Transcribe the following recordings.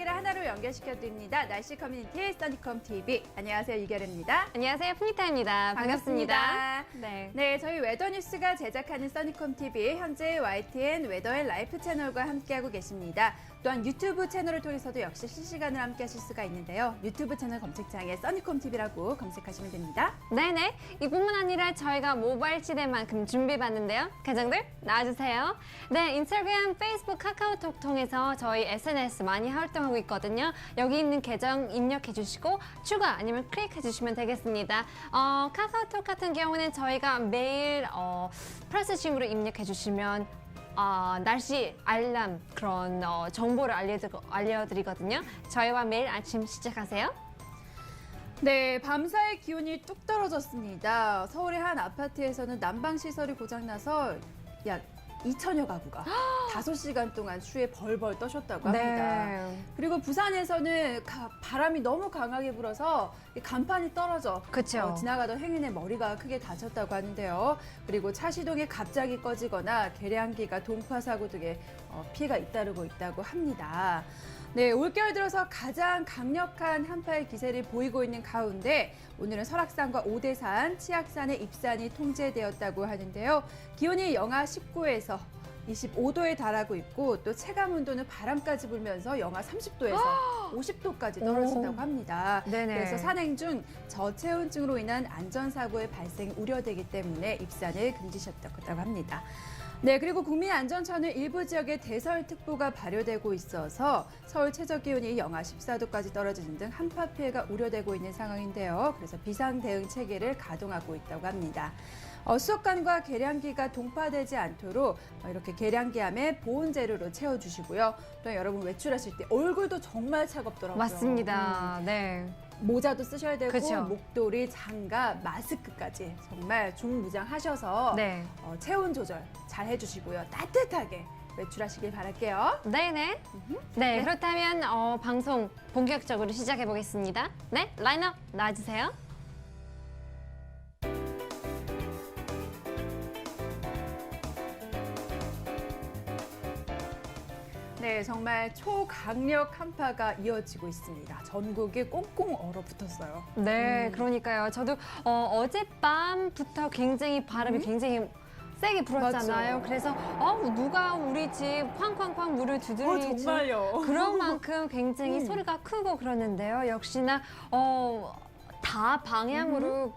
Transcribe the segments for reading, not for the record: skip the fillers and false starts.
세계를 하나로 연결시켜드립니다. 날씨 커뮤니티 써니컴 TV. 안녕하세요, 이결입니다. 안녕하세요, 푸니타입니다. 반갑습니다. 네, 저희 웨더뉴스가 제작하는 써니컴 TV 현재 YTN 웨더앤 라이프 채널과 함께하고 계십니다. 또한 유튜브 채널을 통해서도 역시 실시간으로 함께하실 수가 있는데요. 유튜브 채널 검색창에 써니컴 TV라고 검색하시면 됩니다. 네네. 이뿐만 아니라 저희가 모바일 시대만큼 준비해봤는데요. 가정들 나와주세요. 네, 인스타그램, 페이스북, 카카오톡 통해서 저희 SNS 많이 활동하고 있거든요. 여기 있는 계정 입력해주시고 추가 아니면 클릭해주시면 되겠습니다. 카카오톡 같은 경우는 저희가 매일 플러스 심으로 입력해주시면 날씨 알람 그런 정보를 알려드리거든요. 저희와 매일 아침 시작하세요. 네, 밤사이 기온이 뚝 떨어졌습니다. 서울의 한 아파트에서는 난방시설이 고장나서 약 2천여 가구가 5시간 동안 추위에 벌벌 떠셨다고 합니다. 네. 그리고 부산에서는 바람이 너무 강하게 불어서 간판이 떨어져 그쵸. 지나가던 행인의 머리가 크게 다쳤다고 하는데요. 그리고 차 시동이 갑자기 꺼지거나 계량기가 동파 사고 등의 피해가 잇따르고 있다고 합니다. 네, 올겨울 들어서 가장 강력한 한파의 기세를 보이고 있는 가운데 오늘은 설악산과 오대산, 치악산의 입산이 통제되었다고 하는데요. 기온이 영하 19에서 25도에 달하고 있고 또 체감 온도는 바람까지 불면서 영하 30도에서 50도까지 떨어진다고 합니다. 네네. 그래서 산행 중 저체온증으로 인한 안전사고의 발생 우려되기 때문에 입산을 금지하셨다고 합니다. 네, 그리고 국민안전처는 일부 지역에 대설특보가 발효되고 있어서 서울 최저기온이 영하 14도까지 떨어지는 등 한파 피해가 우려되고 있는 상황인데요. 그래서 비상대응 체계를 가동하고 있다고 합니다. 수도관과 계량기가 동파되지 않도록 이렇게 계량기함에 보온 재료로 채워주시고요. 또 여러분 외출하실 때 얼굴도 정말 차갑더라고요. 맞습니다. 네. 모자도 쓰셔야 되고 그쵸. 목도리, 장갑, 마스크까지 정말 중무장하셔서 네. 체온 조절 잘 해주시고요. 따뜻하게 외출하시길 바랄게요. 네네. 네, 그렇다면 방송 본격적으로 시작해 보겠습니다. 네, 라인업 나와주세요. 네, 정말 초강력 한파가 이어지고 있습니다. 전국이 꽁꽁 얼어붙었어요. 네, 그러니까요. 저도 어젯밤부터 굉장히 바람이 굉장히 세게 불었잖아요. 맞죠. 그래서 누가 우리 집 쾅쾅쾅 물을 두드리지 정말요. 그런 만큼 굉장히 소리가 크고 그러는데요. 역시나 다 방향으로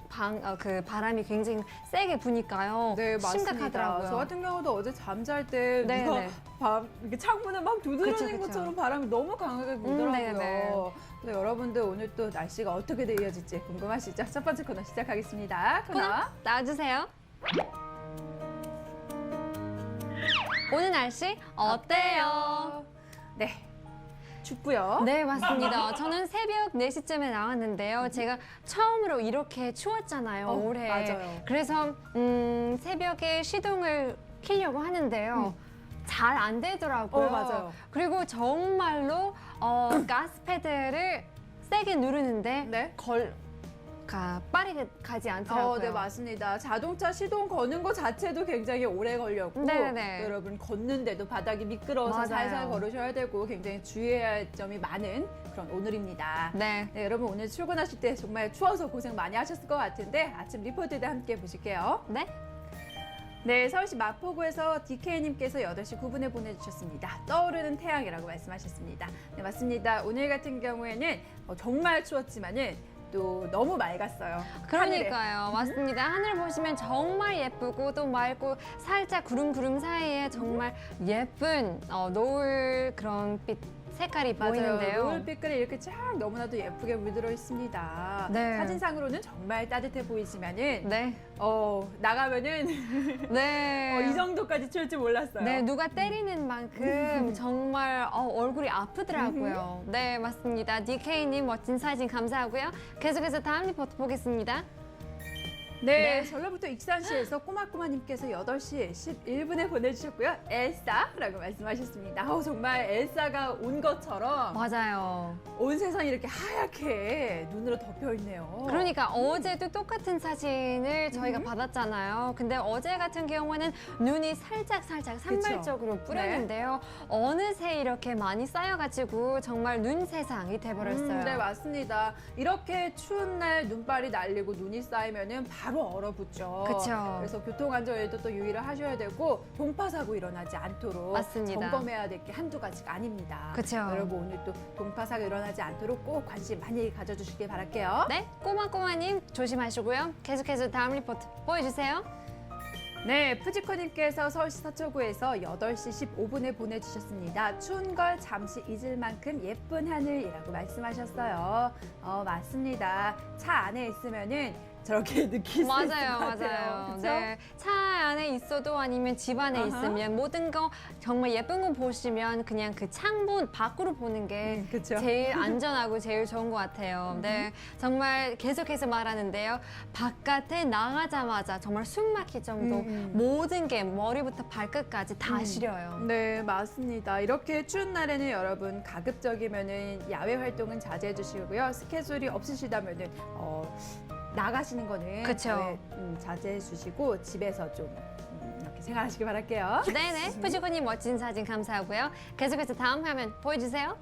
그 바람이 굉장히 세게 부니까요. 네, 맞습니다. 심각하더라고요. 저 같은 경우도 어제 잠잘 때 네, 누가 네. 이렇게 창문을 막 두드리는 그쵸, 그쵸. 것처럼 바람이 너무 강하게 불더라고요. 네, 네. 그래서 여러분들 오늘 또 날씨가 어떻게 이어질지 궁금하시죠? 첫 번째 코너 시작하겠습니다. 코너 나와주세요. 오늘 날씨 어때요? 네, 춥고요. 네, 맞습니다. 저는 새벽 4시쯤에 나왔는데요. 제가 처음으로 이렇게 추웠잖아요, 올해. 맞아요. 그래서 새벽에 시동을 켜려고 하는데요. 잘 안 되더라고요. 맞아요. 그리고 정말로 가스페달을 세게 누르는데 네. 빠르게 가지 않더라고요. 네, 맞습니다. 자동차 시동 거는 것 자체도 굉장히 오래 걸렸고 네네. 또 여러분 걷는데도 바닥이 미끄러워서 맞아요. 살살 걸으셔야 되고 굉장히 주의해야 할 점이 많은 그런 오늘입니다. 네. 네, 여러분 오늘 출근하실 때 정말 추워서 고생 많이 하셨을 것 같은데 아침 리포트도 함께 보실게요. 네. 네, 서울시 마포구에서 DK님께서 8시 9분에 보내주셨습니다. 떠오르는 태양이라고 말씀하셨습니다. 네, 맞습니다. 오늘 같은 경우에는 정말 추웠지만은 또 너무 맑았어요. 그러니까요. 맞습니다. 하늘 보시면 정말 예쁘고 또 맑고 살짝 구름구름 사이에 정말 예쁜 노을 그런 빛 색깔이 맞아요. 보이는데요. 노을빛깔이 이렇게 쫙 너무나도 예쁘게 물들어 있습니다. 네. 사진상으로는 정말 따뜻해 보이지만은 네. 나가면은 네. 이 정도까지 추울지 몰랐어요. 네, 누가 때리는 만큼 정말 얼굴이 아프더라고요. 네, 맞습니다. DK님 멋진 사진 감사하고요. 계속해서 다음 리포트 보겠습니다. 네, 전라북도 익산시에서 꼬마꼬마님께서 8시 11분에 보내주셨고요. 엘사라고 말씀하셨습니다. 정말 엘사가 온 것처럼 맞아요. 온 세상이 이렇게 하얗게 눈으로 덮여 있네요. 그러니까 어제도 똑같은 사진을 저희가 받았잖아요. 근데 어제 같은 경우에는 눈이 살짝 산발적으로 뿌렸는데요. 어느새 이렇게 많이 쌓여가지고 정말 눈 세상이 돼버렸어요. 네, 맞습니다. 이렇게 추운 날 눈발이 날리고 눈이 쌓이면은 바로 얼어붙죠. 그쵸. 그래서 교통안전에도 또 유의를 하셔야 되고 동파사고 일어나지 않도록 맞습니다. 점검해야 될 게 한두 가지가 아닙니다. 그쵸. 여러분 오늘 또 동파사고 일어나지 않도록 꼭 관심 많이 가져주시길 바랄게요. 네, 꼬마꼬마님 조심하시고요. 계속해서 다음 리포트 보여주세요. 네, 푸지코님께서 서울시 서초구에서 8시 15분에 보내주셨습니다. 추운 걸 잠시 잊을 만큼 예쁜 하늘이라고 말씀하셨어요. 맞습니다. 차 안에 있으면은 저렇게 느낄 수 있을 것 같아요. 그쵸? 네, 차 안에 있어도 아니면 집 안에 있으면 모든 거 정말 예쁜 거 보시면 그냥 그 창문 밖으로 보는 게 그쵸? 제일 안전하고 제일 좋은 것 같아요. 네, 정말 계속해서 말하는데요. 바깥에 나가자마자 정말 숨 막힐 정도 모든 게 머리부터 발끝까지 다 시려요. 네, 맞습니다. 이렇게 추운 날에는 여러분 가급적이면은 야외 활동은 자제해 주시고요. 스케줄이 없으시다면은 나가시는 거는 그쵸. 자제해 주시고 집에서 좀 이렇게 생활하시길 바랄게요. 네네, 푸지코님 멋진 사진 감사하고요. 계속해서 다음 화면 보여주세요.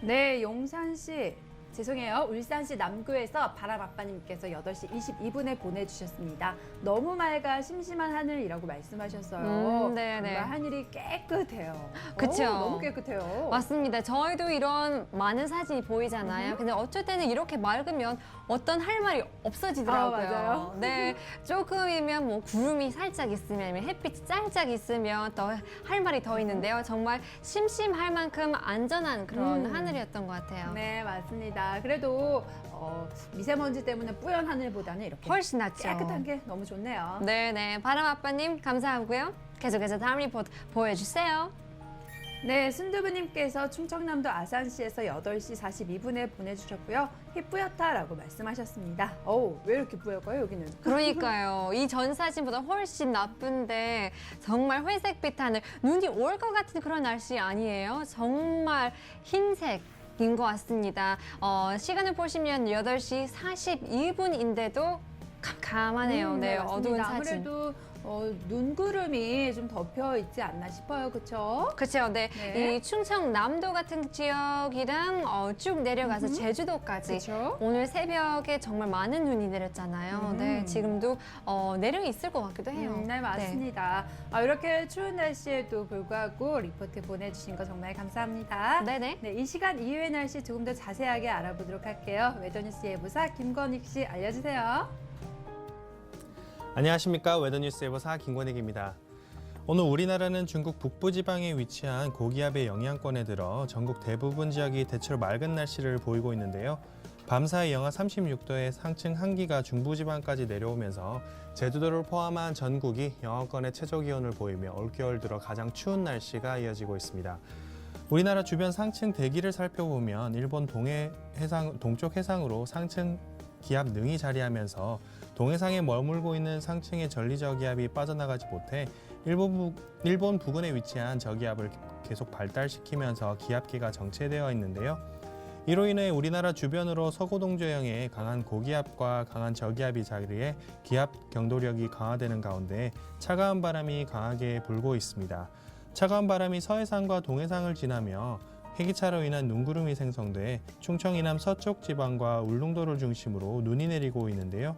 네, 용산시 죄송해요. 울산시 남구에서 바람아빠님께서 8시 22분에 보내주셨습니다. 너무 맑아 심심한 하늘이라고 말씀하셨어요. 네네. 정말 하늘이 깨끗해요. 그쵸. 너무 깨끗해요. 맞습니다. 저희도 이런 많은 사진이 보이잖아요. 근데 어쩔 때는 이렇게 맑으면 어떤 할 말이 없어지더라고요. 맞아요. 네, 조금이면 뭐 구름이 살짝 있으면 아니면 햇빛이 살짝 있으면 더 할 말이 더 있는데요. 정말 심심할 만큼 안전한 그런 하늘이었던 것 같아요. 네, 맞습니다. 그래도 미세먼지 때문에 뿌연 하늘보다는 이렇게 훨씬 낫죠. 깨끗한 게 너무 좋네요. 네네, 바람아빠님 감사하고요. 계속해서 다음 리포트 보여주세요. 네, 순두부님께서 충청남도 아산시에서 8시 42분에 보내주셨고요. 뿌옇다라고 말씀하셨습니다. 왜 이렇게 뿌옇까요, 여기는? 그러니까요. 이 전 사진보다 훨씬 나쁜데 정말 회색빛 하늘, 눈이 올 것 같은 그런 날씨 아니에요? 정말 흰색인 것 같습니다. 시간을 보시면 8시 42분인데도 캄캄하네요. 네, 어두운 맞습니다. 사진. 아무래도 눈구름이 좀 덮여 있지 않나 싶어요. 그렇죠? 그렇죠. 네. 네. 이 충청남도 같은 지역이랑 쭉 내려가서 제주도까지 그쵸? 오늘 새벽에 정말 많은 눈이 내렸잖아요. 네, 지금도 내려 있을 것 같기도 해요. 네, 맞습니다. 이렇게 추운 날씨에도 불구하고 리포트 보내주신 거 정말 감사합니다. 네네. 네, 이 시간 이후의 날씨 조금 더 자세하게 알아보도록 할게요. 웨더뉴스 예보사 김건익 씨 알려주세요. 안녕하십니까. 웨더뉴스 예보사 김권익입니다. 오늘 우리나라는 중국 북부지방에 위치한 고기압의 영향권에 들어 전국 대부분 지역이 대체로 맑은 날씨를 보이고 있는데요. 밤사이 영하 36도의 상층 한기가 중부지방까지 내려오면서 제주도를 포함한 전국이 영하권의 최저기온을 보이며 올겨울 들어 가장 추운 날씨가 이어지고 있습니다. 우리나라 주변 상층 대기를 살펴보면 일본 동쪽 해상으로 상층 기압 능이 자리하면서 동해상에 머물고 있는 상층의 전리저기압이 빠져나가지 못해 일본 부근에 위치한 저기압을 계속 발달시키면서 기압기가 정체되어 있는데요. 이로 인해 우리나라 주변으로 서고동조형의 강한 고기압과 강한 저기압이 자리해 기압 경도력이 강화되는 가운데 차가운 바람이 강하게 불고 있습니다. 차가운 바람이 서해상과 동해상을 지나며 해기차로 인한 눈구름이 생성돼 충청 이남 서쪽 지방과 울릉도를 중심으로 눈이 내리고 있는데요.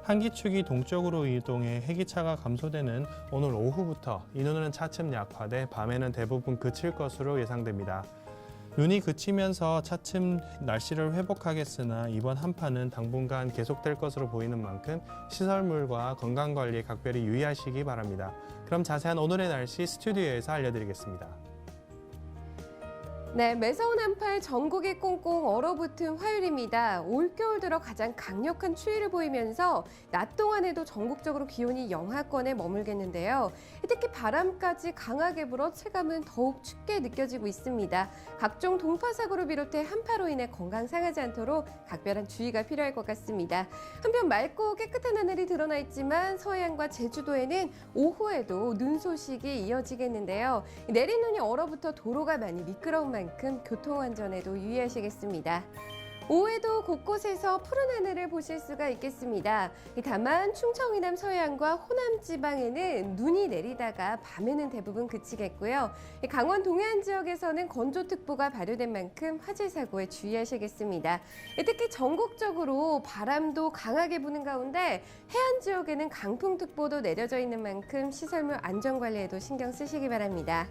한기축이 동쪽으로 이동해 해기차가 감소되는 오늘 오후부터 이 눈은 차츰 약화돼 밤에는 대부분 그칠 것으로 예상됩니다. 눈이 그치면서 차츰 날씨를 회복하겠으나 이번 한파는 당분간 계속될 것으로 보이는 만큼 시설물과 건강관리에 각별히 유의하시기 바랍니다. 그럼 자세한 오늘의 날씨 스튜디오에서 알려드리겠습니다. 네, 매서운 한파에 전국이 꽁꽁 얼어붙은 화요일입니다. 올겨울 들어 가장 강력한 추위를 보이면서 낮 동안에도 전국적으로 기온이 영하권에 머물겠는데요. 특히 바람까지 강하게 불어 체감은 더욱 춥게 느껴지고 있습니다. 각종 동파사고를 비롯해 한파로 인해 건강 상하지 않도록 각별한 주의가 필요할 것 같습니다. 한편 맑고 깨끗한 하늘이 드러나 있지만 서해안과 제주도에는 오후에도 눈 소식이 이어지겠는데요. 내린 눈이 얼어붙어 도로가 많이 미끄러운 만큼 교통안전에도 유의하시겠습니다. 오후에도 곳곳에서 푸른 하늘을 보실 수가 있겠습니다. 다만 충청 이남 서해안과 호남 지방에는 눈이 내리다가 밤에는 대부분 그치겠고요. 강원 동해안 지역에서는 건조특보가 발효된 만큼 화재 사고에 주의하시겠습니다. 특히 전국적으로 바람도 강하게 부는 가운데 해안 지역에는 강풍특보도 내려져 있는 만큼 시설물 안전관리에도 신경 쓰시기 바랍니다.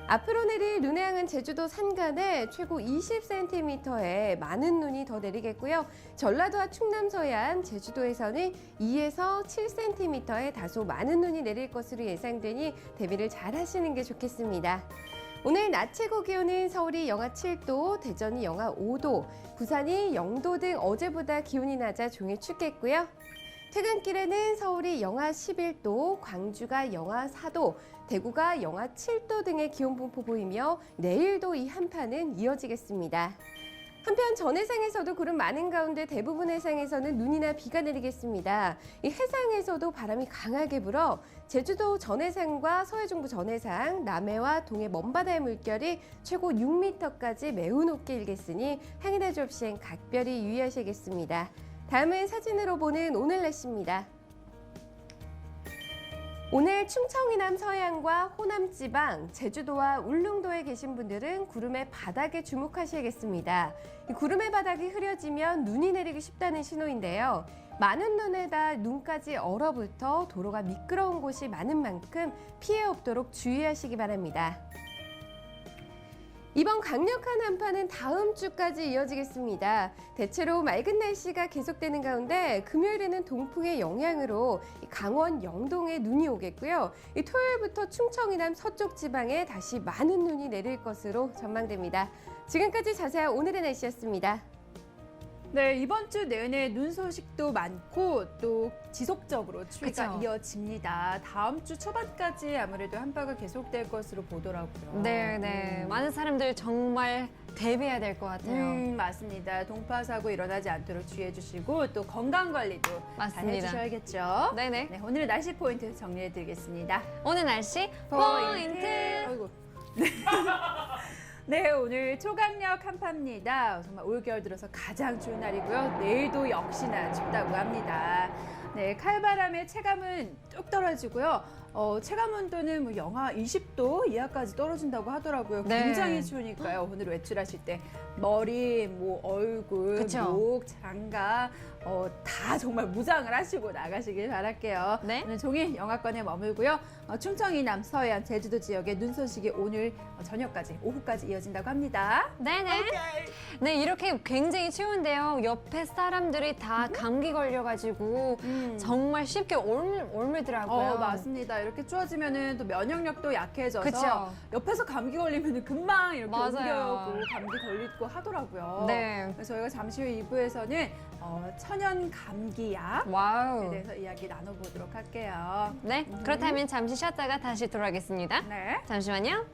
앞으로 내릴 눈의 양은 제주도 산간에 최고 20cm의 많은 눈이 더 내리겠고요. 전라도와 충남 서해안, 제주도에서는 2에서 7cm의 다소 많은 눈이 내릴 것으로 예상되니 대비를 잘 하시는 게 좋겠습니다. 오늘 낮 최고 기온은 서울이 영하 7도, 대전이 영하 5도, 부산이 0도 등 어제보다 기온이 낮아 종일 춥겠고요. 퇴근길에는 서울이 영하 11도, 광주가 영하 4도, 대구가 영하 7도 등의 기온 분포 보이며 내일도 이 한파는 이어지겠습니다. 한편 전해상에서도 구름 많은 가운데 대부분 해상에서는 눈이나 비가 내리겠습니다. 이 해상에서도 바람이 강하게 불어 제주도 전해상과 서해중부 전해상, 남해와 동해 먼바다의 물결이 최고 6m까지 매우 높게 일겠으니 항해나 조업 시행 각별히 유의하시겠습니다. 다음은 사진으로 보는 오늘 날씨입니다. 오늘 충청 이남 서해안과 호남 지방, 제주도와 울릉도에 계신 분들은 구름의 바닥에 주목하셔야겠습니다. 구름의 바닥이 흐려지면 눈이 내리기 쉽다는 신호인데요. 많은 눈에다 눈까지 얼어붙어 도로가 미끄러운 곳이 많은 만큼 피해 없도록 주의하시기 바랍니다. 이번 강력한 한파는 다음 주까지 이어지겠습니다. 대체로 맑은 날씨가 계속되는 가운데 금요일에는 동풍의 영향으로 강원 영동에 눈이 오겠고요. 토요일부터 충청 이남 서쪽 지방에 다시 많은 눈이 내릴 것으로 전망됩니다. 지금까지 자세한 오늘의 날씨였습니다. 네, 이번 주 내내 눈 소식도 많고 또 지속적으로 추위가 그쵸. 이어집니다. 다음 주 초반까지 아무래도 한파가 계속될 것으로 보더라고요. 네. 많은 사람들 정말 대비해야 될 것 같아요. 맞습니다. 동파 사고 일어나지 않도록 주의해 주시고 또 건강 관리도 잘 맞습니다. 해주셔야겠죠. 네네. 네, 오늘 날씨 포인트 정리해 드리겠습니다. 오늘 날씨 포인트. 아이고. 네, 오늘 초강력 한파입니다. 정말 올겨울 들어서 가장 추운 날이고요. 내일도 역시나 춥다고 합니다. 네, 칼바람의 체감은 뚝 떨어지고요. 체감 온도는 뭐 영하 20도 이하까지 떨어진다고 하더라고요. 네. 굉장히 추우니까요. 오늘 외출하실 때 머리, 뭐 얼굴, 그쵸. 목, 장갑 다 정말 무장을 하시고 나가시길 바랄게요. 네. 오늘 종일 영하권에 머물고요. 충청 이남, 서해안, 제주도 지역의 눈 소식이 오늘 저녁까지, 오후까지 이어진다고 합니다. 네네. 네, 이렇게 굉장히 추운데요. 옆에 사람들이 다 감기 걸려가지고 정말 쉽게 옮들더라고요. 맞습니다. 이렇게 추워지면은 또 면역력도 약해져서 그쵸. 옆에서 감기 걸리면은 금방 이렇게 맞아요. 옮겨오고 감기 걸리고 하더라고요. 네. 그래서 저희가 잠시 후 2부에서는 천연 감기약에 와우. 대해서 이야기 나눠보도록 할게요. 네, 그렇다면 잠시 쉬었다가 다시 돌아오겠습니다. 네. 잠시만요.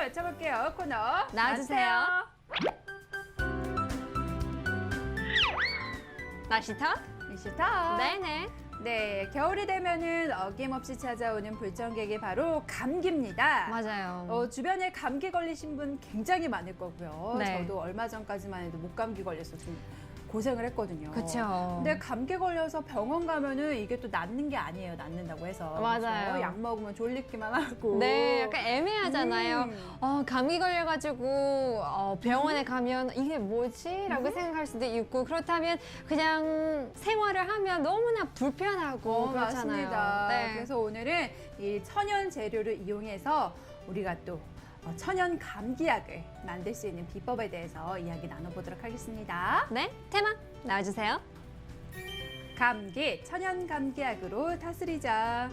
외쳐볼게요. 코너 나와주세요. 날씨 턱? 이시타. 네네. 네, 겨울이 되면은 어김없이 찾아오는 불청객이 바로 감기입니다. 맞아요. 주변에 감기 걸리신 분 굉장히 많을 거고요. 네. 저도 얼마 전까지만 해도 목감기 걸려서 좀 고생을 했거든요. 그렇죠. 근데 감기 걸려서 병원 가면은 이게 또 낫는 게 아니에요. 낫는다고 해서. 맞아요. 그래서 약 먹으면 졸리기만 하고. 네, 약간 애매하잖아요. 감기 걸려가지고 병원에 가면 이게 뭐지? 라고 생각할 수도 있고 그렇다면 그냥 생활을 하면 너무나 불편하고 그렇잖아요. 맞습니다. 네. 그래서 오늘은 이 천연 재료를 이용해서 우리가 또 천연 감기약을 만들 수 있는 비법에 대해서 이야기 나눠보도록 하겠습니다. 네, 테마 나와주세요. 감기, 천연 감기약으로 다스리자.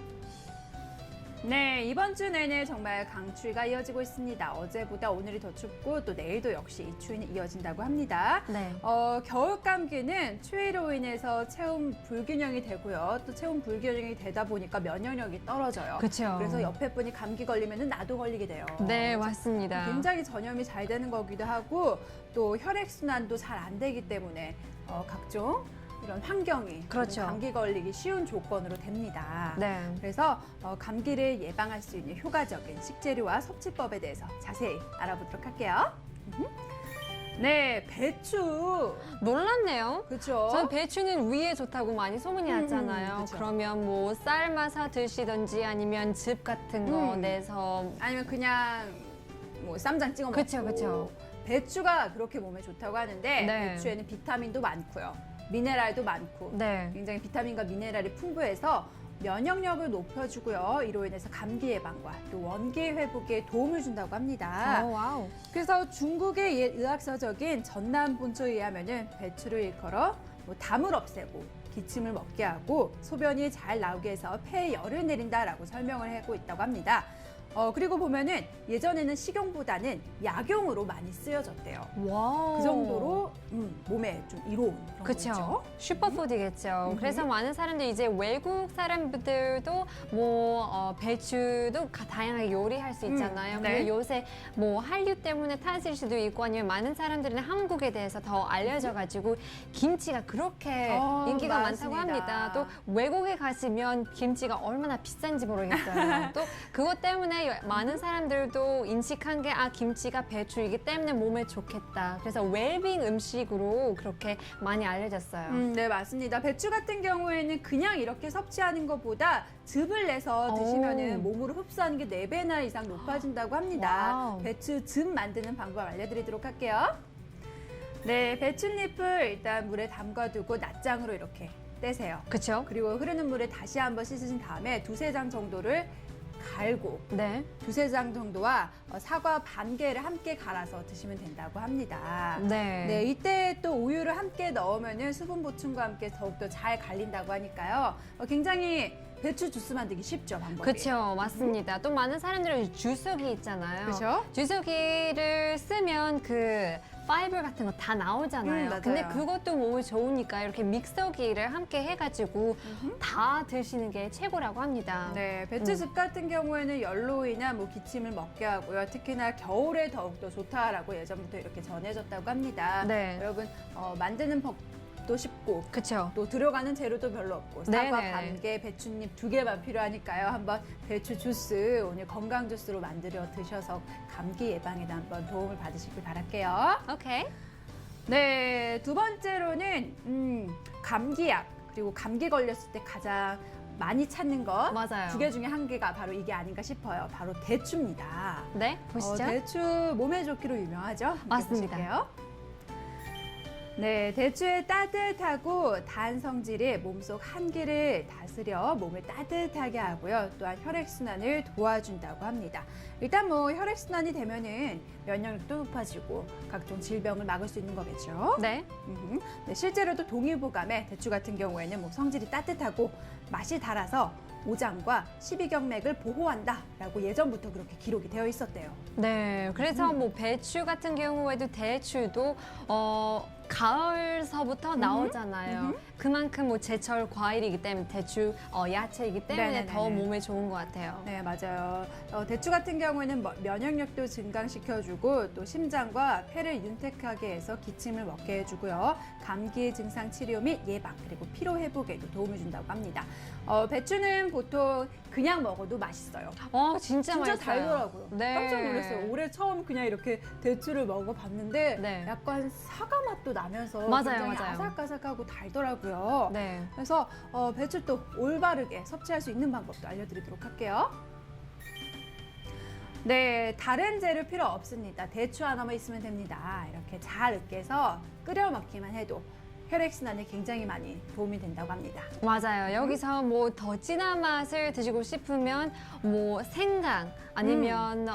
네, 이번 주 내내 정말 강추위가 이어지고 있습니다. 어제보다 오늘이 더 춥고 또 내일도 역시 이 추위는 이어진다고 합니다. 네. 겨울 감기는 추위로 인해서 체온 불균형이 되고요. 또 체온 불균형이 되다 보니까 면역력이 떨어져요. 그렇죠. 그래서 옆에 분이 감기 걸리면 나도 걸리게 돼요. 네, 맞습니다. 굉장히 전염이 잘 되는 거기도 하고 또 혈액순환도 잘 안 되기 때문에 각종 이런 환경이 그렇죠. 감기 걸리기 쉬운 조건으로 됩니다. 네. 그래서 감기를 예방할 수 있는 효과적인 식재료와 섭취법에 대해서 자세히 알아보도록 할게요. 네, 배추. 놀랐네요. 그렇죠. 전 배추는 위에 좋다고 많이 소문이 났잖아요. 그쵸. 그러면 뭐 삶아서 드시든지 아니면 즙 같은 거 내서 아니면 그냥 뭐 쌈장 찍어 먹고. 그쵸, 그쵸. 배추가 그렇게 몸에 좋다고 하는데 네. 배추에는 비타민도 많고요. 미네랄도 많고 네. 굉장히 비타민과 미네랄이 풍부해서 면역력을 높여주고요. 이로 인해서 감기 예방과 또 원기 회복에 도움을 준다고 합니다. 와우. 그래서 중국의 옛 의학서적인 전남본초에 의하면은 배추를 일컬어 담을 없애고 기침을 먹게 하고 소변이 잘 나오게 해서 폐에 열을 내린다라고 설명을 하고 있다고 합니다. 그리고 보면은 예전에는 식용보다는 약용으로 많이 쓰여졌대요. 와우. 그 정도로 몸에 좀 이로운 그런 그렇죠. 거죠. 슈퍼푸드겠죠. 그래서 많은 사람들이 이제 외국 사람들도 뭐 배추도 다양하게 요리할 수 있잖아요. 네. 근데 요새 뭐 한류 때문에 탓일 수도 있고 아니면 많은 사람들은 한국에 대해서 더 알려져가지고 김치가 그렇게 인기가 많다고 맞습니다. 합니다. 또 외국에 가시면 김치가 얼마나 비싼지 모르겠어요. 또 그것 때문에 많은 사람들도 인식한 게 김치가 배추이기 때문에 몸에 좋겠다. 그래서 웰빙 음식으로 그렇게 많이 알려졌어요. 네, 맞습니다. 배추 같은 경우에는 그냥 이렇게 섭취하는 것보다 즙을 내서 드시면은 몸으로 흡수하는 게 4배나 이상 높아진다고 합니다. 와우. 배추 즙 만드는 방법 알려드리도록 할게요. 네, 배춧잎을 일단 물에 담가두고 낫장으로 이렇게 떼세요. 그렇죠? 그리고 흐르는 물에 다시 한번 씻으신 다음에 2-3장 정도를 갈고 네. 2-3장 정도와 사과 반 개를 함께 갈아서 드시면 된다고 합니다. 네. 네, 이때 또 우유를 함께 넣으면 수분 보충과 함께 더욱더 잘 갈린다고 하니까요. 굉장히 배추 주스 만들기 쉽죠, 방법이. 그렇죠, 맞습니다. 또 많은 사람들은 주석이 있잖아요. 그렇죠? 주석이를 쓰면 그 파이버 같은 거 다 나오잖아요. 맞아요. 근데 그것도 몸에 좋으니까 이렇게 믹서기를 함께 해가지고 다 드시는 게 최고라고 합니다. 네, 배추즙 같은 경우에는 열로 인한 기침을 먹게 하고요. 특히나 겨울에 더욱더 좋다라고 예전부터 이렇게 전해졌다고 합니다. 네. 여러분, 만드는 법도 쉽고 그렇죠. 또 들어가는 재료도 별로 없고 사과 네네. 반 개, 배추잎 2개만 필요하니까요. 한번 배추 주스 오늘 건강 주스로 만들어 드셔서 감기 예방에도 한번 도움을 받으시길 바랄게요. 오케이. 네, 두 번째로는 감기약 그리고 감기 걸렸을 때 가장 많이 찾는 것 맞아요. 2개 중에 1개가 바로 이게 아닌가 싶어요. 바로 대추입니다. 네, 보시죠. 대추 몸에 좋기로 유명하죠? 함께 맞습니다. 보실게요. 네, 대추의 따뜻하고 단 성질이 몸속 한기를 다스려 몸을 따뜻하게 하고요. 또한 혈액순환을 도와준다고 합니다. 일단 혈액순환이 되면은 면역력도 높아지고 각종 질병을 막을 수 있는 거겠죠. 네. 네, 실제로도 동의보감에 대추 같은 경우에는 성질이 따뜻하고 맛이 달아서 오장과 십이경맥을 보호한다라고 예전부터 그렇게 기록이 되어 있었대요. 네, 그래서 뭐 배추 같은 경우에도 대추도 가을서부터 나오잖아요. 그만큼 뭐 제철 과일이기 때문에 대추 야채이기 때문에 네네네네. 더 몸에 좋은 것 같아요. 네, 맞아요. 대추 같은 경우에는 면역력도 증강시켜주고 또 심장과 폐를 윤택하게 해서 기침을 먹게 해주고요. 감기 증상 치료 및 예방 그리고 피로 회복에도 도움을 준다고 합니다. 배추는 보통 그냥 먹어도 맛있어요. 진짜 진짜 맛있어요. 달더라고요. 네. 깜짝 놀랐어요. 올해 처음 그냥 이렇게 대추를 먹어봤는데 네. 약간 사과 맛도 나면서 맞아요, 굉장히 맞아요. 아삭아삭하고 달더라고요. 네. 그래서 배추 또 올바르게 섭취할 수 있는 방법도 알려드리도록 할게요. 네, 다른 재료 필요 없습니다. 대추 하나만 있으면 됩니다. 이렇게 잘 으깨서 끓여 먹기만 해도 혈액순환에 굉장히 많이 도움이 된다고 합니다. 맞아요. 여기서 뭐 더 진한 맛을 드시고 싶으면 뭐 생강 아니면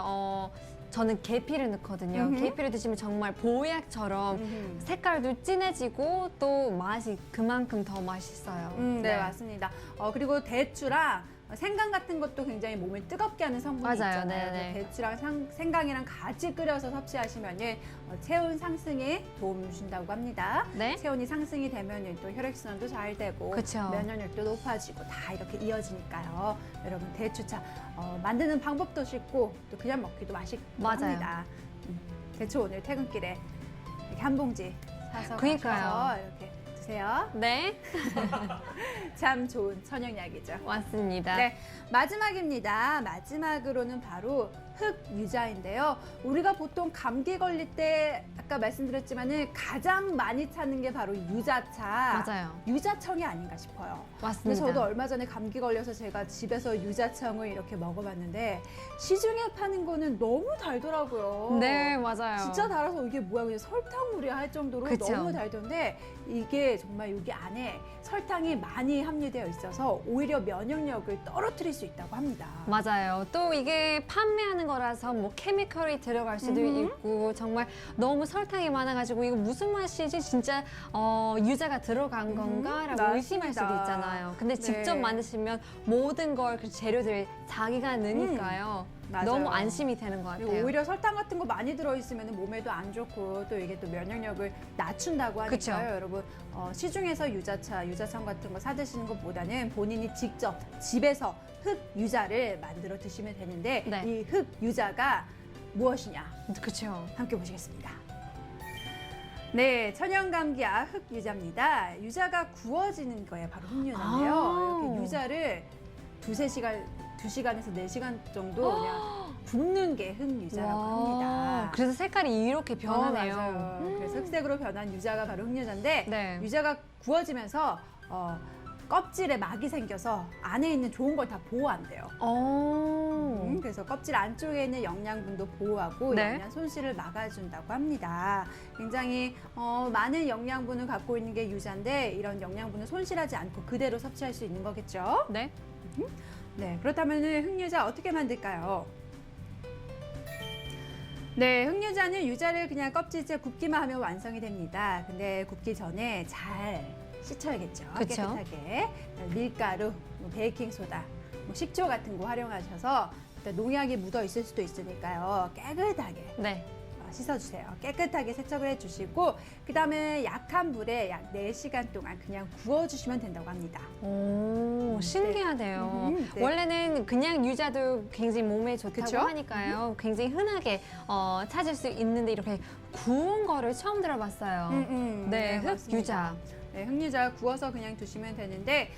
저는 계피를 넣거든요. 계피를 드시면 정말 보약처럼 색깔도 진해지고 또 맛이 그만큼 더 맛있어요. 네, 맞습니다. 그리고 대추랑 생강 같은 것도 굉장히 몸을 뜨겁게 하는 성분이 맞아요. 있잖아요. 네네. 대추랑 생강이랑 같이 끓여서 섭취하시면 체온 상승에 도움을 준다고 합니다. 네. 체온이 상승이 되면 또 혈액순환도 잘 되고 그쵸. 면역력도 높아지고 다 이렇게 이어지니까요. 여러분 대추차 만드는 방법도 쉽고 또 그냥 먹기도 맛있고 맞아요. 합니다. 대추 오늘 퇴근길에 이렇게 한 봉지 사서 그러니까요. 가셔서 이렇게 드세요. 네, 참 좋은 천연약이죠. 맞습니다. 네, 마지막입니다. 마지막으로는 바로 흑유자인데요. 우리가 보통 감기 걸릴 때 아까 말씀드렸지만은 가장 많이 찾는 게 바로 유자차. 맞아요. 유자청이 아닌가 싶어요. 근데 맞습니다. 저도 얼마 전에 감기 걸려서 제가 집에서 유자청을 이렇게 먹어봤는데 시중에 파는 거는 너무 달더라고요. 네, 맞아요. 진짜 달아서 이게 뭐야 그냥 설탕물이 할 정도로 그쵸. 너무 달던데 이게 정말 여기 안에 설탕이 많이 함유되어 있어서 오히려 면역력을 떨어뜨릴 수 있다고 합니다. 맞아요. 또 이게 판매하는 거라서 뭐 케미컬이 들어갈 수도 있고 정말 너무 설탕이 많아가지고 이거 무슨 맛이지 진짜 유자가 들어간 건가라고 맞습니다. 의심할 수도 있잖아요. 근데 직접 네. 만드시면 모든 걸 그 재료들 자기가 넣으니까요. 맞아요. 너무 안심이 되는 것 그리고 같아요. 오히려 설탕 같은 거 많이 들어있으면 몸에도 안 좋고 또 이게 또 면역력을 낮춘다고 하니까요. 그쵸. 여러분 시중에서 유자차, 유자청 같은 거 사드시는 것보다는 본인이 직접 집에서 흑유자를 만들어 드시면 되는데 네. 이 흑유자가 무엇이냐 그렇죠. 함께 보시겠습니다. 네, 천연감기약 흑유자입니다. 유자가 구워지는 거예요. 바로 흑유자인데요. 아. 이렇게 유자를 2시간에서 4시간 정도 그냥 굽는 게 흑유자라고 합니다. 그래서 색깔이 이렇게 변하네요. 맞아요. 그래서 흑색으로 변한 유자가 바로 흑유자인데 네. 유자가 구워지면서 껍질에 막이 생겨서 안에 있는 좋은 걸 다 보호한대요. 그래서 껍질 안쪽에 있는 영양분도 보호하고 네. 영양 손실을 막아준다고 합니다. 굉장히 많은 영양분을 갖고 있는 게 유자인데 이런 영양분을 손실하지 않고 그대로 섭취할 수 있는 거겠죠. 네. 네, 그렇다면 흑유자 어떻게 만들까요? 네, 흑유자는 유자를 그냥 껍질째 굽기만 하면 완성이 됩니다. 근데 굽기 전에 잘 씻어야겠죠. 그쵸. 깨끗하게. 밀가루, 베이킹소다, 식초 같은 거 활용하셔서 일단 농약이 묻어 있을 수도 있으니까요. 깨끗하게 네. 씻어주세요. 깨끗하게 세척을 해주시고 그다음에 약한 불에 약 4시간 동안 그냥 구워주시면 된다고 합니다. 오, 신기하네요. 네. 원래는 그냥 유자도 굉장히 몸에 좋다고 그쵸? 하니까요. 굉장히 흔하게 찾을 수 있는데 이렇게 구운 거를 처음 들어봤어요. 네, 맞습니다. 흑유자. 네, 흑유자 구워서 그냥 두시면 되는데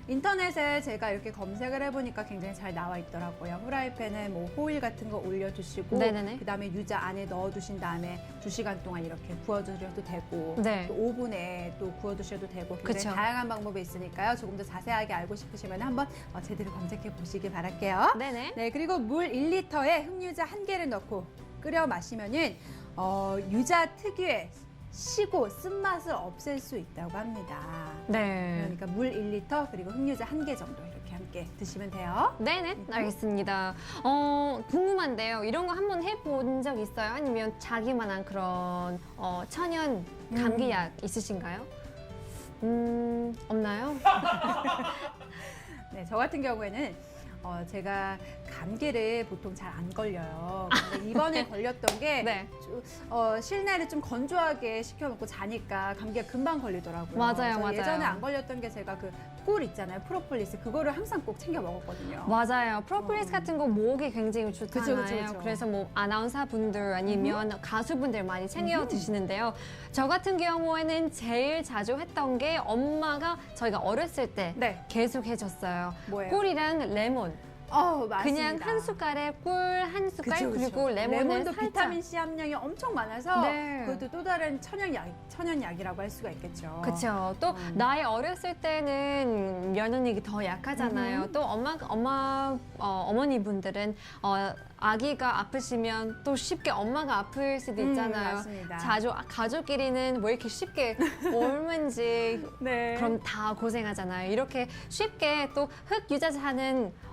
인터넷에 제가 이렇게 검색을 해보니까 굉장히 잘 나와 있더라고요. 후라이팬에 뭐 호일 같은 거 올려두시고 네네네. 그다음에 유자 안에 넣어두신 다음에 2시간 동안 이렇게 구워주셔도 되고 네. 또 오븐에 또 구워두셔도 되고 굉장히 그쵸. 다양한 방법이 있으니까요. 조금 더 자세하게 알고 싶으시면 한번 제대로 검색해 보시기 바랄게요. 네네. 네, 그리고 물 1리터에 흑유자 1개를 넣고 끓여 마시면은 유자 특유의 시고 쓴맛을 없앨 수 있다고 합니다. 네. 그러니까 물 1리터 그리고 흑유자 1개 정도 이렇게 함께 드시면 돼요. 네네, 알겠습니다. 궁금한데요. 이런 거 한번 해본 적 있어요? 아니면 자기만한 그런 천연 감기약 있으신가요? 없나요? 네, 저 같은 경우에는 제가 감기를 보통 잘 안 걸려요. 근데 이번에 걸렸던 게 네. 실내를 좀 건조하게 시켜놓고 자니까 감기가 금방 걸리더라고요. 맞아요, 그래서 맞아요. 예전에 안 걸렸던 게 제가 그 꿀 있잖아요. 프로폴리스. 그거를 항상 꼭 챙겨 먹었거든요. 맞아요. 프로폴리스 같은 거 목에 굉장히 좋잖아요. 그쵸, 그쵸, 그쵸. 그래서 뭐 아나운서 분들 아니면 가수분들 많이 챙겨 드시는데요. 저 같은 경우에는 제일 자주 했던 게 엄마가 저희가 어렸을 때 네. 계속 해줬어요. 뭐예요? 꿀이랑 레몬. 맞습니다. 그냥 한 숟갈에 꿀 한 숟갈 그쵸, 그쵸. 그리고 레몬을 레몬도 살짝. 비타민 C 함량이 엄청 많아서 네. 그것도 또 다른 천연약이라고 할 수가 있겠죠. 그렇죠. 또 나이 어렸을 때는 면역력이 더 약하잖아요. 또 어머니 분들은 아기가 아프시면 또 쉽게 엄마가 아플 수도 있잖아요. 맞습니다. 자주 가족끼리는 왜 이렇게 쉽게 옮은지 네. 그럼 다 고생하잖아요. 이렇게 쉽게 또 흑유자차는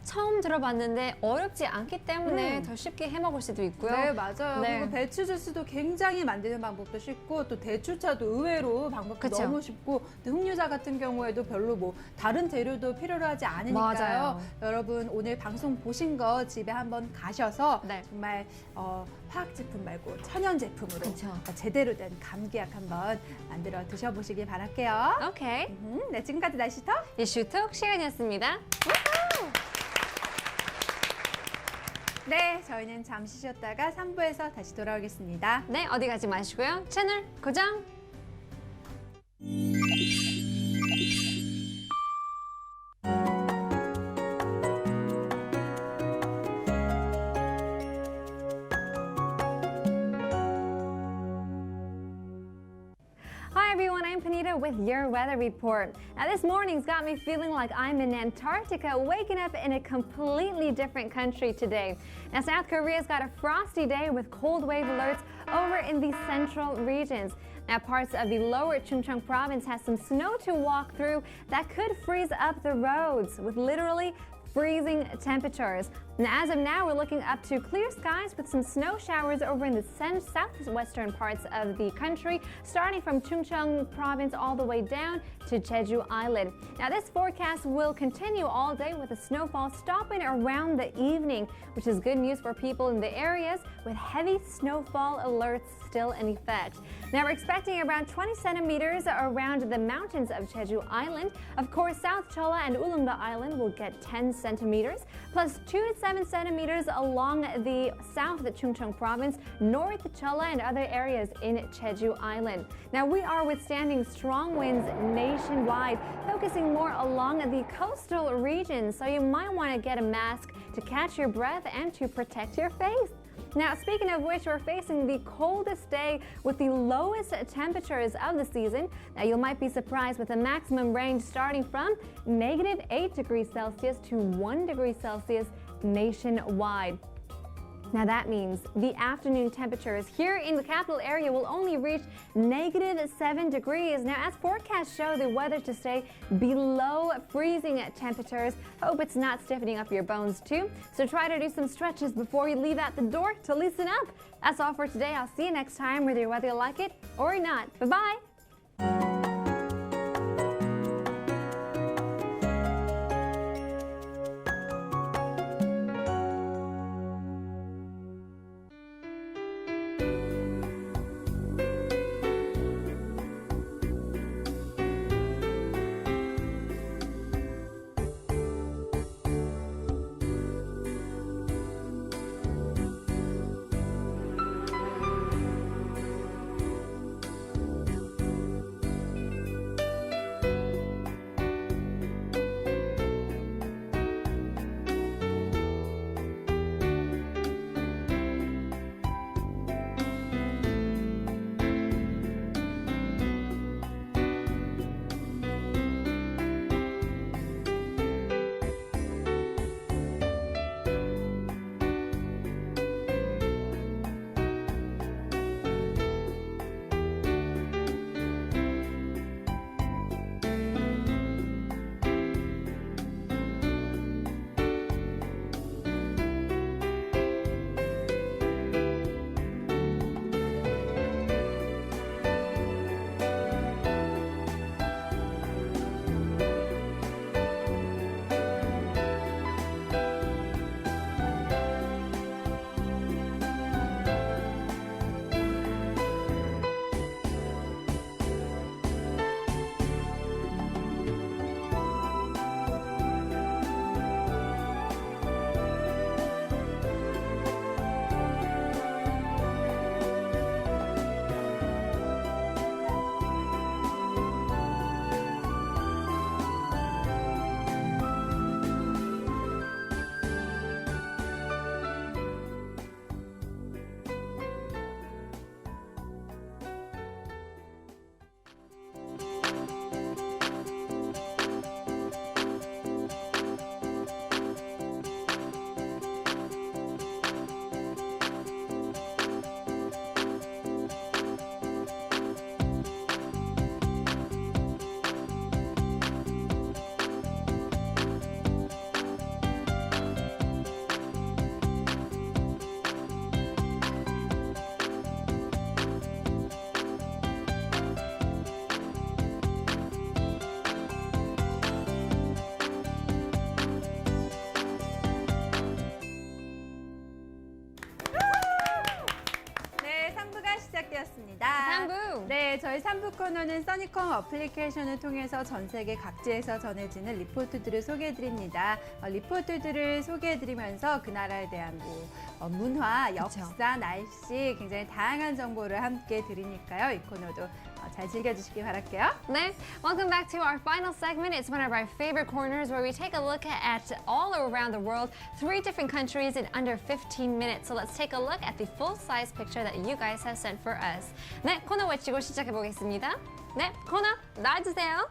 처음 들어봤는데 어렵지 않기 때문에 더 쉽게 해먹을 수도 있고요. 네, 맞아요. 네. 그리고 배추 주스도 굉장히 만드는 방법도 쉽고 또 대추차도 의외로 방법도 그쵸. 너무 쉽고 또 흑유자 같은 경우에도 별로 뭐 다른 재료도 필요로 하지 않으니까요. 맞아요. 여러분 오늘 방송 보신 거 집에 한번 가셔서 네. 정말 화학 제품 말고 천연 제품으로 그쵸. 제대로 된 감기약 한번 만들어 드셔보시길 바랄게요. 오케이. 네, 지금까지 날씨터 이슈톡 시간이었습니다. 네, 저희는 잠시 쉬었다가 3부에서 다시 돌아오겠습니다. 네, 어디 가지 마시고요. 채널 고정. Hi everyone, I'm Panita with your weather report. Now this morning's got me feeling like I'm in Antarctica, waking up in a completely different country today. Now South Korea's got a frosty day with cold wave alerts over in the central regions. Now parts of the lower Chungcheong province has some snow to walk through that could freeze up the roads with literally freezing temperatures. Now, as of now, we're looking up to clear skies with some snow showers over in the southwestern parts of the country, starting from Chungcheong province all the way down to Jeju Island. Now, this forecast will continue all day with the snowfall stopping around the evening, which is good news for people in the areas with heavy snowfall alerts still in effect. Now, we're expecting around 20 centimeters around the mountains of Jeju Island. Of course, South Cholla and Ulleungba Island will get 10 centimeters, plus 2 to 7 centimeters along the south Chungcheong province, North Cholla and other areas in Jeju Island. Now, we are withstanding strong winds nationwide, focusing more along the coastal regions, so you might want to get a mask to catch your breath and to protect your face. Now, speaking of which, we're facing the coldest day with the lowest temperatures of the season. Now, you might be surprised with the maximum range starting from -8 degrees Celsius to 1 degree Celsius nationwide. Now that means the afternoon temperatures here in the capital area will only reach -7 degrees. Now as forecasts show the weather to stay below freezing temperatures, hope it's not stiffening up your bones too. So try to do some stretches before you leave out the door to loosen up. That's all for today. I'll see you next time, whether you like it or not. Bye-bye. 3부 코너는 써니컴 어플리케이션을 통해서 전 세계 각지에서 전해지는 리포트들을 소개해드립니다. 리포트들을 소개해드리면서 그 나라에 대한 문화, 역사, 날씨 굉장히 다양한 정보를 함께 드리니까요. 이 코너도 잘 즐겨주시기 바랄게요. 네, welcome back to our final segment. It's one of our favorite corners where we take a look at all around the world, 3 different countries in under 15 minutes. So let's take a look at the full-size picture that you guys have sent for us. 네, 코너 외치고 시작해 보겠습니다. 네, 코너 나와주세요.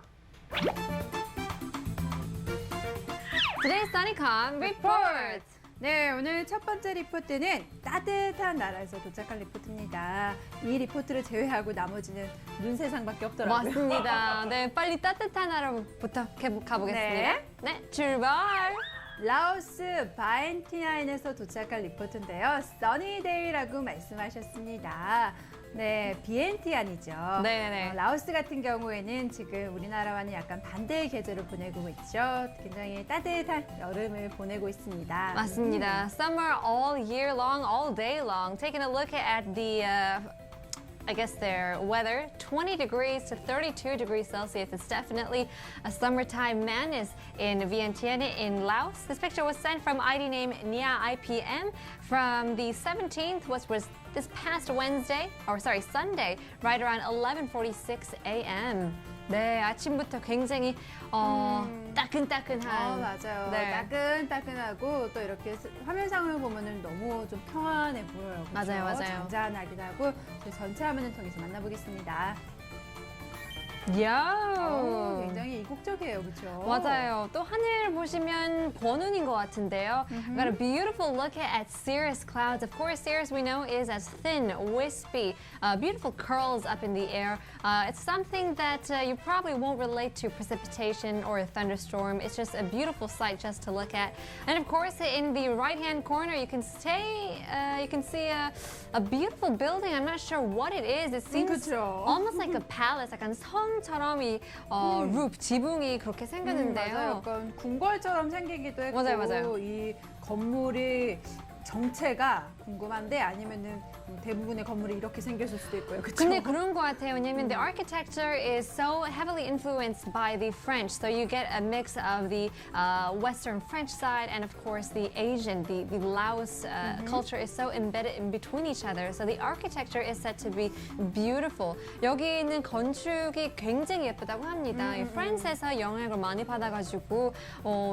Today's Sunnycom report. 네, 오늘 첫 번째 리포트는 따뜻한 나라에서 도착한 리포트입니다. 이 리포트를 제외하고 나머지는 눈 세상밖에 없더라고요. 맞습니다. 네, 빨리 따뜻한 나라부터 가보겠습니다. 네, 출발. 라오스 바이엔티아인에서 도착한 리포트인데요. 써니데이라고 말씀하셨습니다. 네, 비엔티안이죠. 네네. 라오스 같은 경우에는 지금 우리나라와는 약간 반대의 계절을 보내고 있죠. 굉장히 따뜻한 여름을 보내고 있습니다. 맞습니다. Summer all year long, all day long. Taking a look at the I guess their weather, 20 degrees to 32 degrees Celsius. It's definitely a summertime madness in Vientiane in Laos. This picture was sent from ID name Nia IPM from the 17th, which was this past Sunday, right around 11:46 a.m. 네, 아침부터 굉장히 따끈따끈한. 맞아요. 네. 따끈따끈하고 또 이렇게 화면상을 보면은 너무 좀 평안해 보여요. 그렇죠? 맞아요, 맞아요. 잔잔하기도 하고 저희 전체 화면을 통해서 만나보겠습니다. 야, 굉장히 이국적이에요, 그렇죠? 맞아요. 또 하늘 보시면 권운인 것 같은데요. We've got a beautiful look at cirrus clouds. Of course, cirrus we know is as thin, wispy, beautiful curls up in the air. It's something that you probably won't relate to precipitation or a thunderstorm. It's just a beautiful sight just to look at. And of course, in the right-hand corner, you can see a beautiful building. I'm not sure what it is. It seems 그쵸. almost like a palace, 약간 성처럼 이 루프 지붕이 그렇게 생겼는데요. 맞아요. 약간 궁궐처럼 생기기도 했고 맞아요. 이 건물이 정체가 궁금한데 아니면은 대부분의 건물이 이렇게 생겼을 수도 있고요. 그렇죠? 근데 그런 것 같아요. 왜냐면 the architecture is so heavily influenced by the French. So you get a mix of the Western French side and of course the Asian, the Laos culture is so embedded in between each other. So the architecture is said to be beautiful. 여기 있는 건축이 굉장히 예쁘다고 합니다. 이 프랑스에서 영향을 많이 받아가지고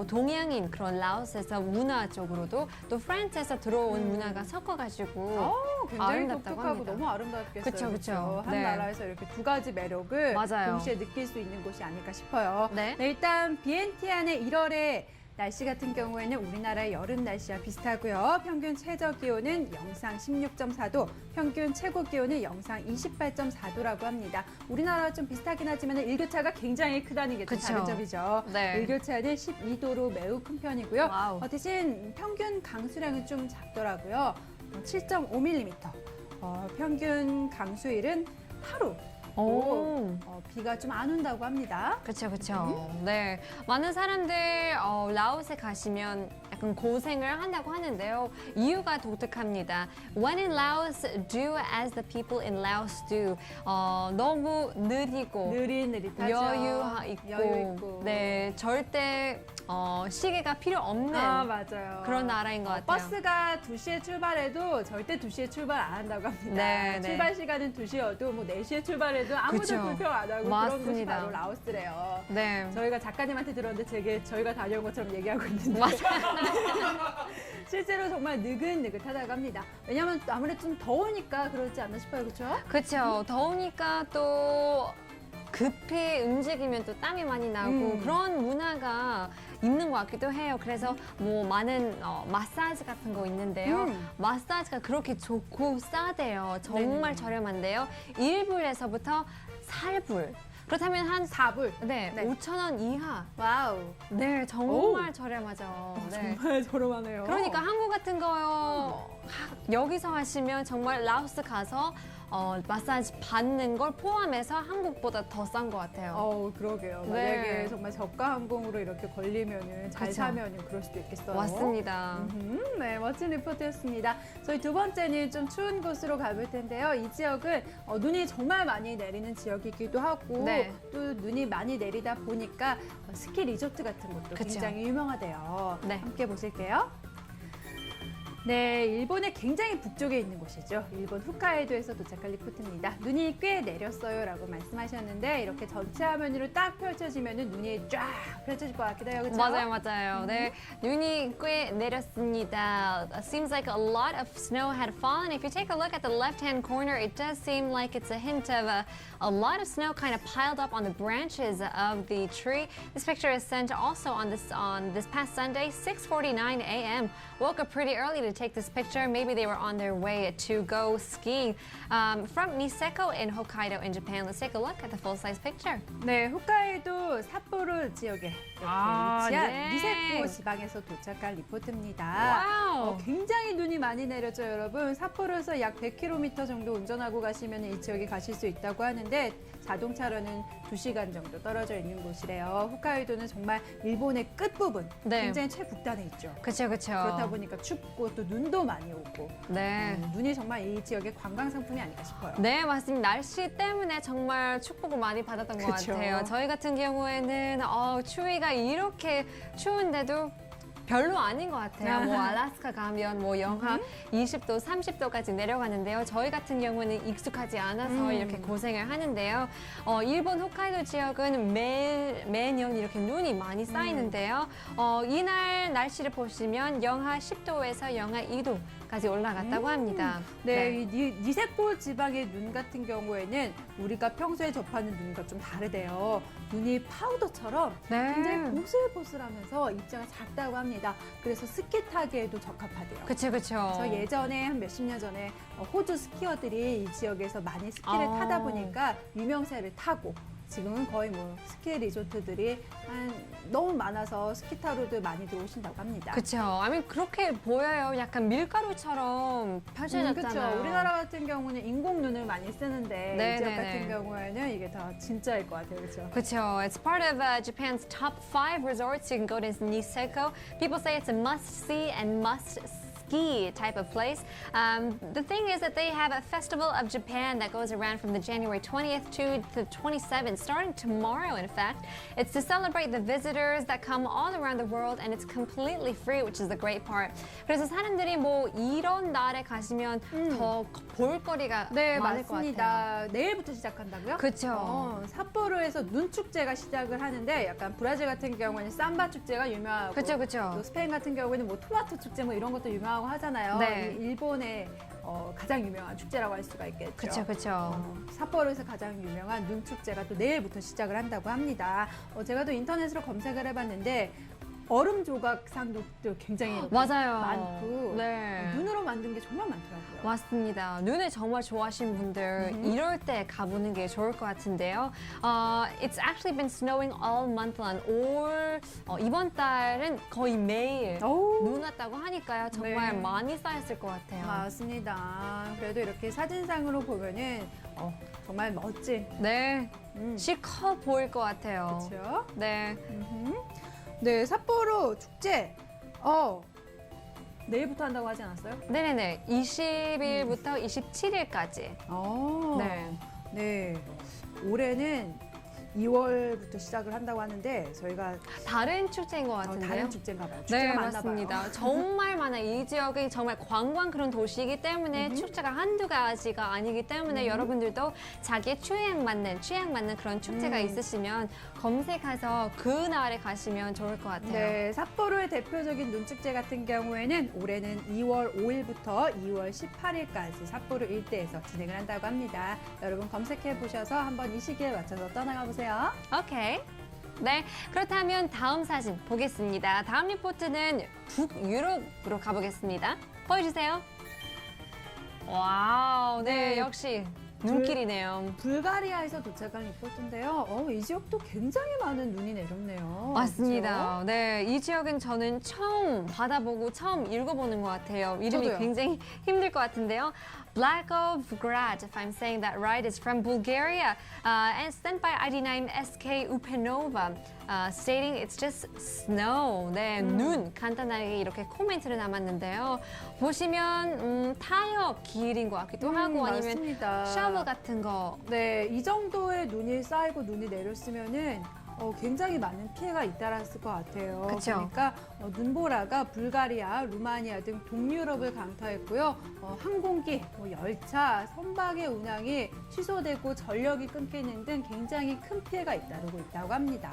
동양인 그런 라오스에서 문화 쪽으로도 또 프랑스에서 들어온 문화가 섞어가지고 굉장히 아름답다고 독특하고 합니다. 너무 아름답겠어요. 그쵸, 그쵸. 한 네. 나라에서 이렇게 두 가지 매력을 맞아요. 동시에 느낄 수 있는 곳이 아닐까 싶어요. 네. 일단 비엔티안의 1월에 날씨 같은 경우에는 우리나라의 여름 날씨와 비슷하고요. 평균 최저 기온은 영상 16.4도, 평균 최고 기온은 영상 28.4도라고 합니다. 우리나라와 좀 비슷하긴 하지만 일교차가 굉장히 크다는 게 좀 그쵸. 다른 점이죠. 네. 일교차는 12도로 매우 큰 편이고요. 와우. 대신 평균 강수량은 좀 작더라고요. 7.5mm. 평균 강수일은 하루. 오. 비가 좀 안 온다고 합니다. 그렇죠, 그렇죠. 네, 많은 사람들 라오스에 가시면 약간 고생을 한다고 하는데요. 이유가 독특합니다. When in Laos, do as the people in Laos do. 너무 느리고 느릿느릿하죠. 여유 있고, 네, 절대 시계가 필요 없는 맞아요. 그런 나라인 것 같아요. 버스가 2시에 출발해도 절대 2시에 출발 안 한다고 합니다. 네, 네. 출발 시간은 2시여도 뭐 4시에 출발해도 아무도 그쵸. 불평 안 하고 그런 곳이 맞습니다. 바로 라오스래요. 네, 저희가 작가님한테 들었는데 저희가 다녀온 것처럼 얘기하고 있는데 실제로 정말 느긋느긋하다고 합니다. 왜냐하면 아무래도 좀 더우니까 그러지 않나 싶어요. 그렇죠? 그렇죠. 더우니까 또 급히 움직이면 또 땀이 많이 나고 그런 문화가 있는 것 같기도 해요. 그래서 뭐 많은 마사지 같은 거 있는데요. 마사지가 그렇게 좋고 싸대요. 정말 저렴한데요. 1불에서부터 8불. 그렇다면 한 4불. 네, 네. 5,000원 이하. 와우. 네, 정말 저렴하죠. 네. 정말 저렴하네요. 그러니까 한국 같은 거요. 여기서 하시면 정말 라오스 가서 마사지 받는 걸 포함해서 한국보다 더 싼 것 같아요. 그러게요. 네. 만약에 정말 저가 항공으로 이렇게 걸리면은 잘 그쵸. 사면은 그럴 수도 있겠어요. 맞습니다. 네, 멋진 리포트였습니다. 저희 두 번째는 좀 추운 곳으로 가볼 텐데요. 이 지역은 눈이 정말 많이 내리는 지역이기도 하고 네. 또 눈이 많이 내리다 보니까 스키 리조트 같은 것도 그쵸. 굉장히 유명하대요. 네. 함께 보실게요. 네, 일본의 굉장히 북쪽에 있는 곳이죠. 일본 홋카이도에서 도착한 리포트입니다. 눈이 꽤 내렸어요라고 말씀하셨는데 이렇게 전체 화면으로 딱 펼쳐지면은 눈이 쫙 펼쳐질 것 같기도 해요. 그렇죠? 맞아요. 네, 눈이 꽤 내렸습니다. Seems like a lot of snow had fallen. If you take a look at the left-hand corner, it does seem like it's a hint of a lot of snow kind of piled up on the branches of the tree. This picture is sent also on this past Sunday, 6:49 a.m. Woke up pretty early to take this picture. Maybe they were on their way to go skiing. From Niseko in Hokkaido in Japan. Let's take a look at the full-size picture. 네, 홋카이도 삿포로 지역에 이렇게 위치한 네. 니세코 지방에서 도착한 리포트입니다. 와우. 굉장히 눈이 많이 내렸죠, 여러분. 삿포로에서 약 100km 정도 운전하고 가시면 이 지역에 가실 수 있다고 하는데 자동차로는 2시간 정도 떨어져 있는 곳이래요. 홋카이도는 정말 일본의 끝부분, 네. 굉장히 최북단에 있죠. 그렇죠. 그렇다 보니까 춥고 또 눈도 많이 오고 네. 눈이 정말 이 지역의 관광 상품이 아닐까 싶어요. 네, 맞습니다. 날씨 때문에 정말 축복을 많이 받았던 것 그쵸. 같아요. 저희 같은 경우에는 추위가 이렇게 추운데도 별로 아닌 것 같아요. 뭐 알래스카 가면 뭐 영하 20도, 30도까지 내려가는데요. 저희 같은 경우는 익숙하지 않아서 이렇게 고생을 하는데요. 일본 홋카이도 지역은 매년 이렇게 눈이 많이 쌓이는데요. 이날 날씨를 보시면 영하 10도에서 영하 2도까지 올라갔다고 합니다. 네, 이 니세코 지방의 눈 같은 경우에는 우리가 평소에 접하는 눈과 좀 다르대요. 눈이 파우더처럼 네. 굉장히 보슬보슬하면서 입자가 작다고 합니다. 그래서 스키 타기에도 적합하대요. 그쵸. 그래서 예전에 한 몇십 년 전에 호주 스키어들이 이 지역에서 많이 스키를 아. 타다 보니까 유명세를 타고 지금은 거의 뭐 스키 리조트들이 너무 많아서 스키 타러들 많이들 오신다고 합니다. 그쵸. 그렇게 보여요. 약간 밀가루처럼 펼쳐졌잖아요. 그렇죠. 우리나라 같은 경우는 인공 눈을 많이 쓰는데 네, 이 지역 네, 같은 네. 경우에는 이게 다 진짜일 것 같아요. 그렇죠? 그쵸. It's part of Japan's top 5 resorts. You can go to Niseko. People say it's a must-see and must-ski type of place. The thing is that they have a festival of Japan that goes around from the January 20th to the 27th, starting tomorrow, in fact. It's to celebrate the visitors that come all around the world, and it's completely free, which is the great part. 그래서 사람들이 뭐 이런 날에 가시면 더 볼거리가 네, 많을 것 같아요. 맞습니다. 내일부터 시작한다고요? 그쵸. 삿포로에서 눈 축제가 시작을 하는데 약간 브라질 같은 경우에는 삼바 축제가 유명하고 그쵸. 또 스페인 같은 경우에는 뭐 토마토 축제 뭐 이런 것도 유명하고 하잖아요. 네. 이 일본의 가장 유명한 축제라고 할 수가 있겠죠. 그쵸. 삿포로에서 가장 유명한 눈 축제가 또 내일부터 시작을 한다고 합니다. 제가 또 인터넷으로 검색을 해봤는데 얼음 조각상도 또 굉장히 이렇게 맞아요. 많고 네. 눈으로 만든 게 정말 많더라고요. 맞습니다. 눈을 정말 좋아하시는 분들 이럴 때 가보는 게 좋을 것 같은데요. It's actually been snowing all month long. 이번 달은 거의 매일 어우. 눈 왔다고 하니까요. 정말 네. 많이 쌓였을 것 같아요. 맞습니다. 그래도 이렇게 사진상으로 보면은 정말 멋진. 네, 실컷 보일 것 같아요. 그렇죠? 네, 네, 삿포로 축제. 내일부터 한다고 하지 않았어요? 네네네. 20일부터 27일까지. 네. 네. 올해는 2월부터 시작을 한다고 하는데 저희가 다른 축제인 것 같은데요. 다른 축제인가 봐요. 네, 축제가 많나 맞습니다. 봐요. 정말 많아요. 이 지역이 정말 관광 그런 도시이기 때문에 축제가 한두 가지가 아니기 때문에 여러분들도 자기의 취향 맞는 그런 축제가 있으시면 검색해서 그 날에 가시면 좋을 것 같아요. 네, 삿포로의 대표적인 눈축제 같은 경우에는 올해는 2월 5일부터 2월 18일까지 삿포로 일대에서 진행을 한다고 합니다. 여러분 검색해 보셔서 한번 이 시기에 맞춰서 떠나가 보세요. 오케이. 네, 그렇다면 다음 사진 보겠습니다. 다음 리포트는 북유럽으로 가보겠습니다. 보여주세요. 와우, 네, 네. 역시 눈길이네요. 불가리아에서 도착한 리포트인데요. 이 지역도 굉장히 많은 눈이 내렸네요. 맞습니다. 네, 이 지역은 저는 처음 받아보고 처음 읽어보는 것 같아요. 이름이 저도요. 굉장히 힘들 것 같은데요. Blagovgrad, if I'm saying that right, is from Bulgaria and sent by ID name SK Upenova, stating it's just snow. 네, 눈 간단하게 이렇게 코멘트를 남았는데요. 보시면 타이어 길인 것 같기도 하고 아니면 맞습니다. 샤워 같은 거. 네, 이 정도의 눈이 쌓이고 눈이 내렸으면은 굉장히 많은 피해가 잇따랐을 것 같아요. 그쵸. 그러니까 눈보라가 불가리아, 루마니아 등 동유럽을 강타했고요. 항공기, 열차, 선박의 운항이 취소되고 전력이 끊기는 등 굉장히 큰 피해가 잇따르고 있다고 합니다.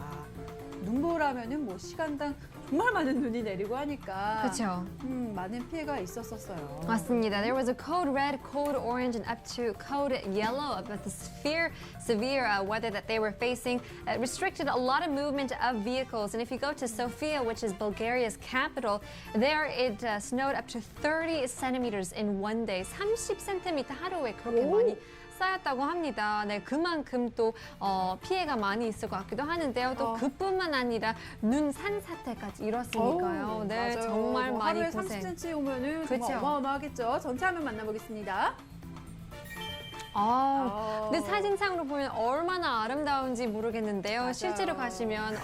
눈보라면은 시간당 정말 많은 눈이 내리고 하니까 그렇죠. 많은 피해가 있었어요. 맞습니다. There was a code red, code orange, and up to code yellow about the severe weather that they were facing. It restricted a lot of movement of vehicles. And if you go to Sofia, which is Bulgaria's capital, there it snowed up to 30 centimeters in one day. 30cm 하루에 그렇게 많이 쌓였다고 합니다. 네, 그만큼 또 피해가 많이 있을 것 같기도 하는데요. 또 그뿐만 아니라 눈 산사태까지 일었으니까요. 네, 맞아요. 정말 많이 하루에 고생. 30cm 오면은 그쵸? 정말 어마어마하겠죠. 전체 화면 만나보겠습니다. 근데 사진상으로 보면 얼마나 아름다운지 모르겠는데요. 맞아요. 실제로 가시면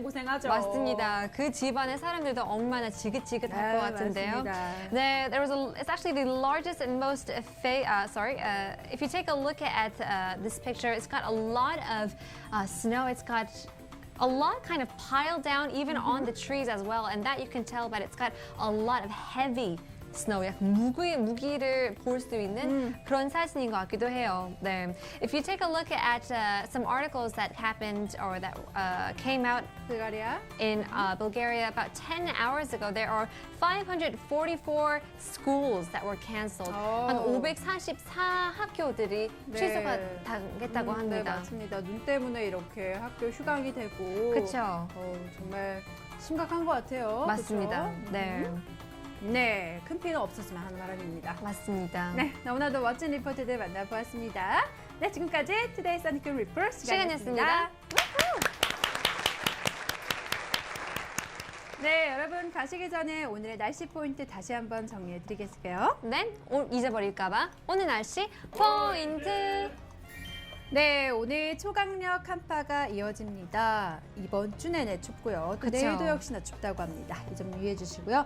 고생하죠. 맞습니다. 그 집안의 사람들도 얼마나 지긋지긋할 것 같은데요. 맞습니다. 네, it's actually the largest and most if you take a look at this picture, it's got a lot of snow. It's got a lot kind of piled down even on the trees as well, and that you can tell, but it's got a lot of heavy snow, 약간 무기를 볼 수 있는 그런 사진인 것 같기도 해요. 네. If you take a look at some articles that happened or that came out 불가리아. in Bulgaria about 10 hours ago, there are 544 schools that were canceled. 한 544 학교들이 취소가 당했다고 네, 합니다. 맞습니다. 눈 때문에 이렇게 학교 휴강이 되고. 그렇죠. 정말 심각한 것 같아요. 맞습니다. 그쵸? 네, 네, 큰 피해는 없었으면 하는 바람입니다. 맞습니다. 네, 너무나도 멋진 리포트들 만나보았습니다. 네, 지금까지 투데이 선니클 리포트 시간이었습니다. 네, 여러분 가시기 전에 오늘의 날씨 포인트 다시 한번 정리해드리겠어요. 네, 잊어버릴까봐 오늘 날씨 포인트. 네, 오늘 초강력 한파가 이어집니다. 이번 주 내내 춥고요. 또 그쵸. 내일도 역시나 춥다고 합니다. 이 점 유의해 주시고요.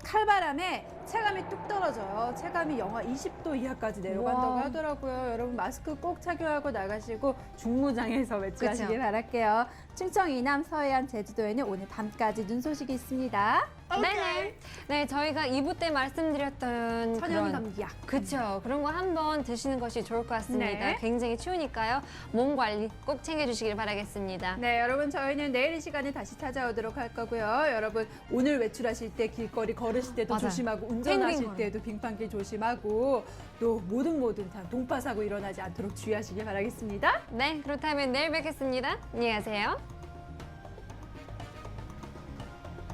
칼바람에 체감이 뚝 떨어져요. 체감이 영하 20도 이하까지 내려간다고 와. 하더라고요. 여러분 마스크 꼭 착용하고 나가시고 중무장에서 외출하시길 그쵸. 바랄게요. 충청 이남 서해안 제주도에는 오늘 밤까지 눈 소식이 있습니다. 네네. 네, 저희가 2부 때 말씀드렸던 천연 그런 감기약. 그렇죠. 그런 거 한번 드시는 것이 좋을 것 같습니다. 네. 굉장히 추우니까요. 몸 관리 꼭 챙겨주시길 바라겠습니다. 네, 여러분 저희는 내일 이 시간에 다시 찾아오도록 할 거고요. 여러분 오늘 외출하실 때 길거리 걸으실 때도 맞아요. 조심하고 운전하실 펭귄 때도 빙판길 조심하고 또 모든 다 동파 사고 일어나지 않도록 주의하시길 바라겠습니다. 네, 그렇다면 내일 뵙겠습니다. 안녕히 가세요.